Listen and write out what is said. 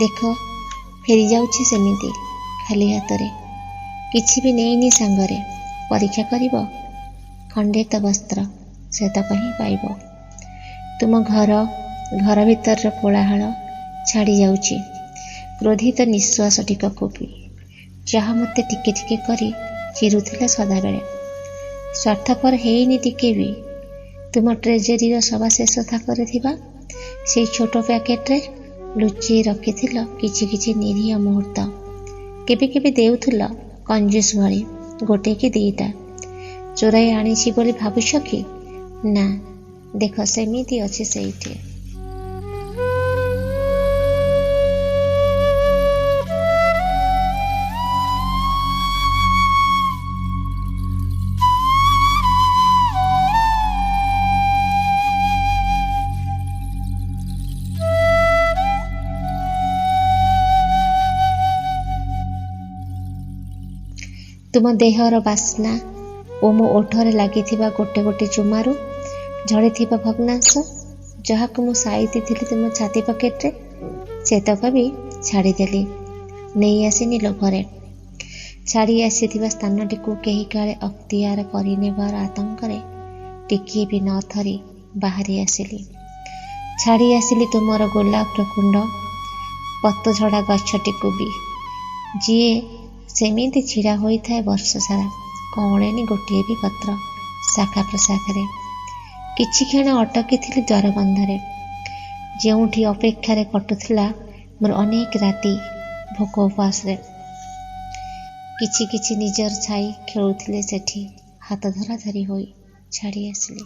ଦେଖ ଫେରି ଯାଉଛି ସେମିତି ଖାଲି ହାତରେ, କିଛି ବି ନେଇନି ସାଙ୍ଗରେ। ପରୀକ୍ଷା କରିବ? ଖଣ୍ଡିତ ବସ୍ତ୍ର ସେତକ ହିଁ ପାଇବ। ତୁମ ଘର ଭିତରର କୋଳାହଳ ଛାଡ଼ି ଯାଉଛି। କ୍ରୋଧିତ ନିଶ୍ୱାସ ଟିକକୁ ବି, ଯାହା ମୋତେ ଟିକେ ଟିକେ କରି ଚିରୁଥିଲା ସଦାବେଳେ। ସ୍ୱାର୍ଥପର ହେଇନି ଟିକେ ବି। ତୁମ ଟ୍ରେଜେରୀର ସବା ଶେଷ ଥାକରେ ଥିବା ସେଇ ଛୋଟ ପ୍ୟାକେଟରେ ଲୁଚେଇ ରଖିଥିଲ କିଛି କିଛି ନିରୀହ ମୁହୂର୍ତ୍ତ। କେବେ କେବେ ଦେଉଥିଲ କଞ୍ଜୁସ ଭଳି ଗୋଟେ କି ଦିଟା। ଚୋରାଇ ଆଣିଛି ବୋଲି ଭାବୁଛ କି? ନା, ଦେଖ ସେମିତି ଅଛି ସେଇଠି। ତୁମ ଦେହର ବାସ୍ନା ଓ ମୋ ଓଠରେ ଲାଗିଥିବା ଗୋଟେ ଗୋଟେ ଚୁମାରୁ ଝଡ଼ିଥିବା ଭଗ୍ନାଂଶ, ଯାହାକୁ ମୁଁ ସାଇତିଥିଲି ତୁମ ଛାତି ପକେଟରେ, ସେତକ ବି ଛାଡ଼ିଦେଲି। ନେଇ ଆସିନି ଲୋଭରେ। ଛାଡ଼ି ଆସିଥିବା ସ୍ଥାନଟିକୁ କେହି କାଳେ ଅକ୍ତିଆର କରିନେବାର ଆତଙ୍କରେ ଟିକିଏ ବି ନ ଥରି ବାହାରି ଆସିଲି। ଛାଡ଼ି ଆସିଲି ତୁମର ଗୋଲାପର କୁଣ୍ଡ, ପତଝଡ଼ା ଗଛଟିକୁ ବି, ଯିଏ ସେମିତି ଛିଡ଼ା ହୋଇଥାଏ ବର୍ଷ ସାରା, କଅଁଳେନି ଗୋଟିଏ ବି ପତ୍ର ଶାଖା ପ୍ରଶାଖାରେ। କିଛି କ୍ଷଣ ଅଟକିଥିଲି ଦ୍ୱାରବନ୍ଧରେ, ଯେଉଁଠି ଅପେକ୍ଷାରେ କଟୁଥିଲା ମୋର ଅନେକ ରାତି ଭୋକ ଉପାସରେ। କିଛି କିଛି ନିଜର ଛାଇ ଖେଳୁଥିଲେ ସେଠି ହାତ ଧରାଧରି ହୋଇ। ଛାଡ଼ି ଆସିଲି।